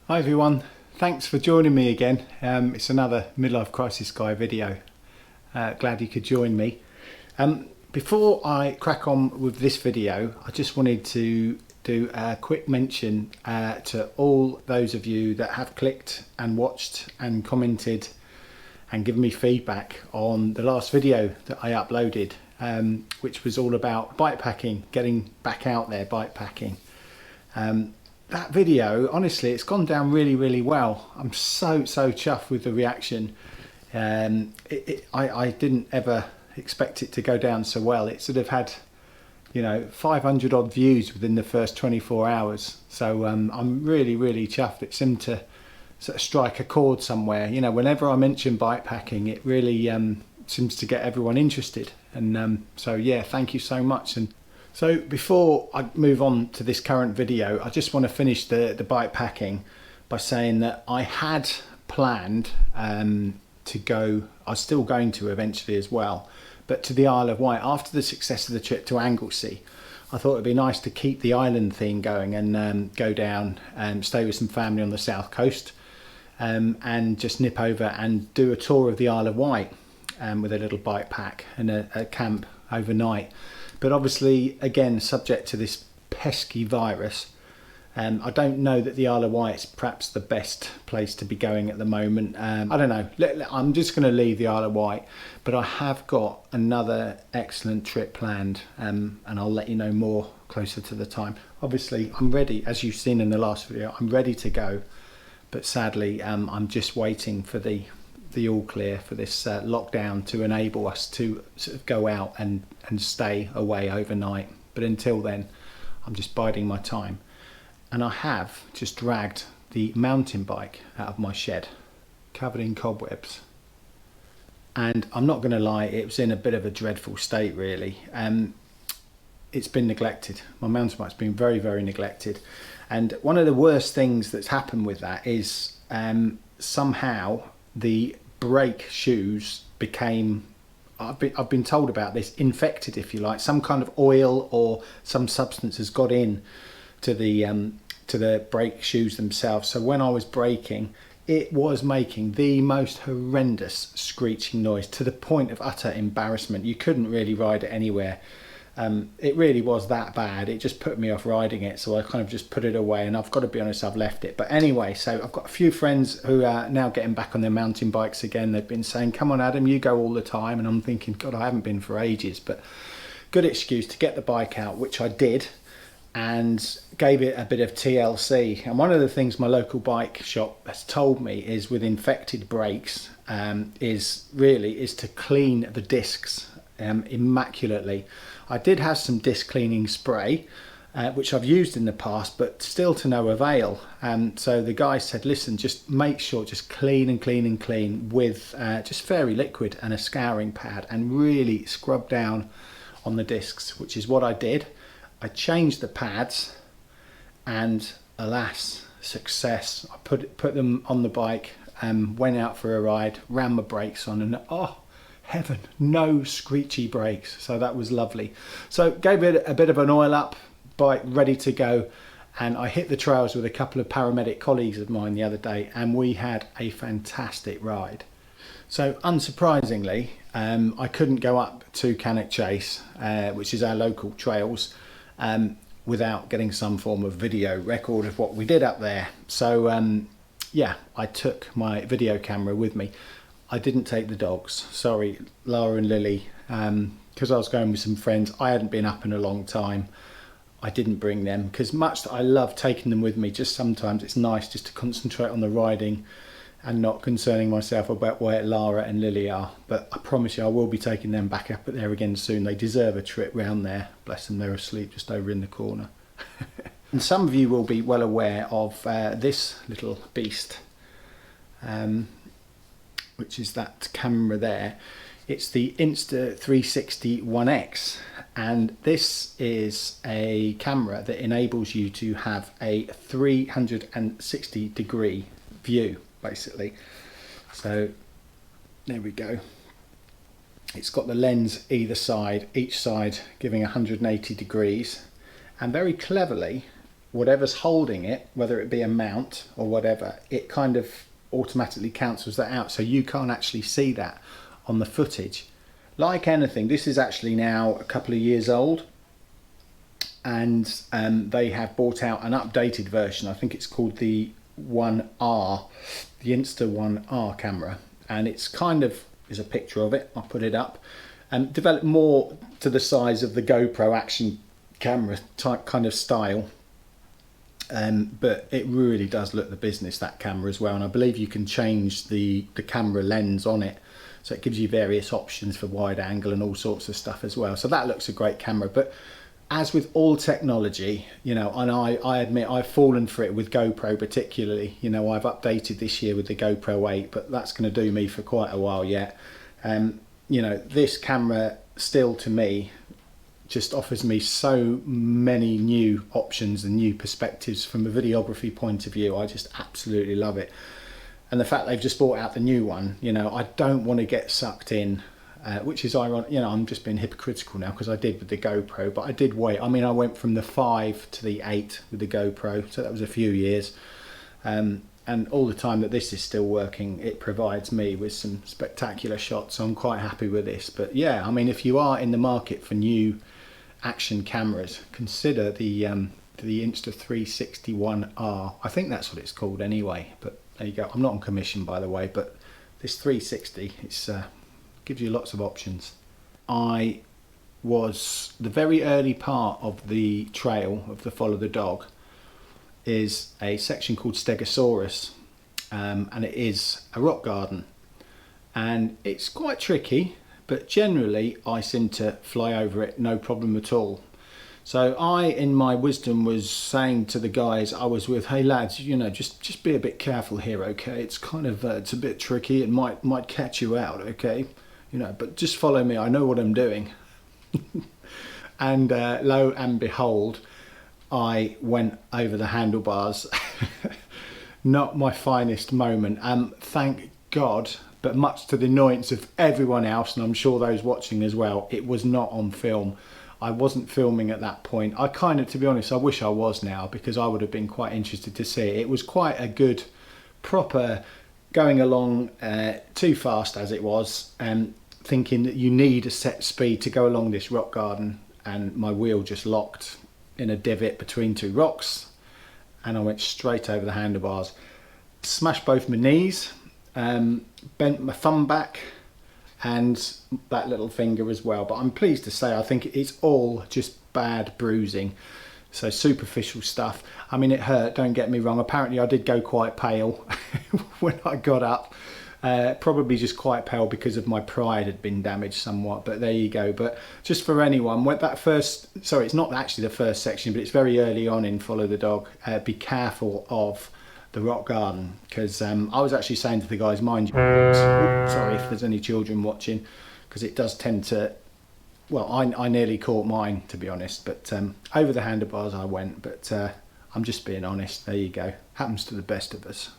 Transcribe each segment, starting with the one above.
Hi everyone, thanks for joining me again. It's another midlife crisis guy video. Glad you could join me. Before I crack on with this video, I just wanted to do a quick mention to all those of you that have clicked and watched and commented and given me feedback on the last video that I uploaded, which was all about bikepacking, getting back out there bikepacking. That video, honestly, it's gone down really well. I'm so chuffed with the reaction. I didn't ever expect it to go down so well. It sort of had, 500 odd views within the first 24 hours. So I'm really chuffed. It seemed to sort of strike a chord somewhere. Whenever I mention bikepacking, it really seems to get everyone interested. And so yeah, thank you so much. And so before I move on to this current video, I just want to finish the bikepacking by saying that I had planned to go, I was still going to eventually as well, but to the Isle of Wight. After the success of the trip to Anglesey, I thought it'd be nice to keep the island theme going and go down and stay with some family on the south coast and just nip over and do a tour of the Isle of Wight with a little bike pack and a camp overnight. But obviously, again, subject to this pesky virus, I don't know that the Isle of Wight is perhaps the best place to be going at the moment. I don't know. I'm just going to leave the Isle of Wight, but I have got another excellent trip planned, and I'll let you know more closer to the time. Obviously, I'm ready, as you've seen in the last video, I'm ready to go, but sadly, I'm just waiting for the all clear for this lockdown to enable us to sort of go out and stay away overnight. But until then, I'm just biding my time. And I have just dragged the mountain bike out of my shed, covered in cobwebs. And I'm not going to lie, it was in a bit of a dreadful state really. It's been neglected. My mountain bike's been very neglected. And one of the worst things that's happened with that is somehow the brake shoes became, I've been told about this, infected, if you like. Some kind of oil or some substance has got in to the brake shoes themselves. So when I was braking, it was making the most horrendous screeching noise to the point of utter embarrassment. You couldn't really ride it anywhere. It really was that bad. It just put me off riding it, so I kind of just put it away, and I've got to be honest, I've left it. But anyway, so I've got a few friends who are now getting back on their mountain bikes again. They've been saying, come on Adam, you go all the time, and I'm thinking, God, I haven't been for ages, but good excuse to get the bike out, which I did, and gave it a bit of TLC. And one of the things my local bike shop has told me is with infected brakes is to clean the discs immaculately. I did have some disc cleaning spray, which I've used in the past, but still to no avail. So the guy said, listen, just make sure, just clean and clean with just fairy liquid and a scouring pad, and really scrub down on the discs, which is what I did. I changed the pads, and alas, success. I put them on the bike, went out for a ride, ran my brakes on, and oh, heaven, no screechy brakes. So that was lovely. So gave it a bit of an oil up, bike ready to go, and I hit the trails with a couple of paramedic colleagues of mine the other day, and we had a fantastic ride. So unsurprisingly, I couldn't go up to Cannock Chase, which is our local trails, without getting some form of video record of what we did up there. So yeah, I took my video camera with me. I didn't take the dogs, sorry, Lara and Lily, because I was going with some friends. I hadn't been up in a long time. I didn't bring them, because much that I love taking them with me, just sometimes it's nice just to concentrate on the riding and not concerning myself about where Lara and Lily are. But I promise you, I will be taking them back up there again soon. They deserve a trip round there. Bless them, they're asleep just over in the corner. And some of you will be well aware of this little beast, which is that camera there. It's the Insta360oneX, and this is a camera that enables you to have a 360 degree view, basically. So there we go. It's got the lens either side, each side giving 180 degrees, and very cleverly, whatever's holding it, whether it be a mount or whatever, it kind of automatically cancels that out, so you can't actually see that on the footage. Like anything, this is actually now a couple of years old, and they have brought out an updated version. I think it's called the 1R, the Insta1R camera, and it's kind of, is a picture of it, I'll put it up, and developed more to the size of the GoPro action camera type kind of style. But it really does look the business, that camera as well, and I believe you can change the camera lens on it, so it gives you various options for wide angle and all sorts of stuff as well. So that looks a great camera. But as with all technology, you know, and I admit I've fallen for it with GoPro particularly. You know, I've updated this year with the GoPro 8, but that's going to do me for quite a while yet. You know, this camera still, to me, just offers me so many new options and new perspectives from a videography point of view. I just absolutely love it. And the fact they've just brought out the new one, you know, I don't want to get sucked in, which is ironic. You know, I'm just being hypocritical now because I did with the GoPro, but I did wait. I mean, I went from the 5 to the 8 with the GoPro, so that was a few years. And all the time that this is still working, it provides me with some spectacular shots, so I'm quite happy with this. But yeah, I mean, if you are in the market for new action cameras, consider the Insta360oneR. I think that's what it's called anyway, but there you go. I'm not on commission, by the way, but this 360, it's gives you lots of options. I was, the very early part of the trail of the Follow the Dog is a section called Stegosaurus, and it is a rock garden, and it's quite tricky, but generally I seem to fly over it no problem at all. So I, in my wisdom, was saying to the guys I was with, hey lads, you know, just be a bit careful here, okay? It's kind of, it's a bit tricky, it might catch you out, okay? You know, but just follow me, I know what I'm doing. And lo and behold, I went over the handlebars. Not my finest moment. Thank God, but much to the annoyance of everyone else, and I'm sure those watching as well, it was not on film. I wasn't filming at that point. I kind of, to be honest, I wish I was now, because I would have been quite interested to see it. It was quite a good, proper, going along too fast as it was, and thinking that you need a set speed to go along this rock garden, and my wheel just locked in a divot between two rocks, and I went straight over the handlebars. Smashed both my knees, bent my thumb back, and that little finger as well. But I'm pleased to say I think it's all just bad bruising, so superficial stuff. I mean, it hurt, don't get me wrong. Apparently I did go quite pale when I got up, probably just quite pale because of my pride had been damaged somewhat, but there you go. But just for anyone, when that first, sorry, it's not actually the first section, but it's very early on in Follow the Dog, be careful of the rock garden, because I was actually saying to the guys, mind you, sorry if there's any children watching, because it does tend to, well, I nearly caught mine, to be honest, but over the handlebars I went, but I'm just being honest, there you go, happens to the best of us.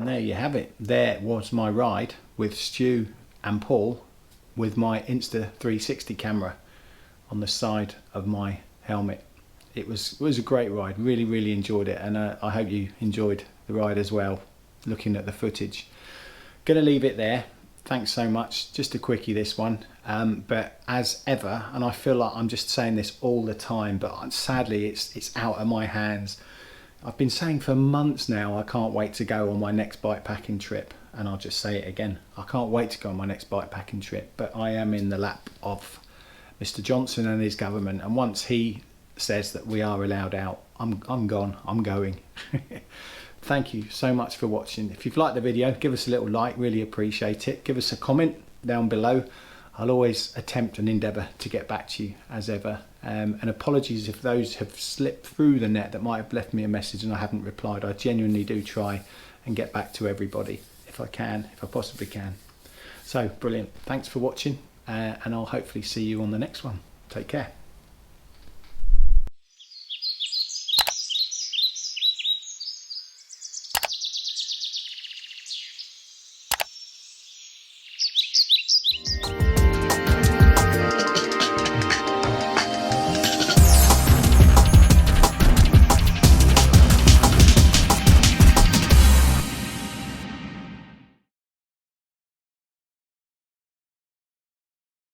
And there you have it. There was my ride with Stu and Paul with my Insta360 camera on the side of my helmet. It was a great ride. Really enjoyed it, and I hope you enjoyed the ride as well, looking at the footage. Gonna leave it there. Thanks so much. Just a quickie, this one. But as ever, and I feel like I'm just saying this all the time, but sadly it's out of my hands. I've been saying for months now I can't wait to go on my next bikepacking trip, and I'll just say it again. I can't wait to go on my next bikepacking trip, but I am in the lap of Mr. Johnson and his government, and once he says that we are allowed out, I'm gone, I'm going. Thank you so much for watching. If you've liked the video, give us a little like, really appreciate it. Give us a comment down below. I'll always attempt and endeavour to get back to you as ever. And apologies if those have slipped through the net that might have left me a message and I haven't replied. I genuinely do try and get back to everybody if I can, if I possibly can. So brilliant. Thanks for watching, and I'll hopefully see you on the next one. Take care.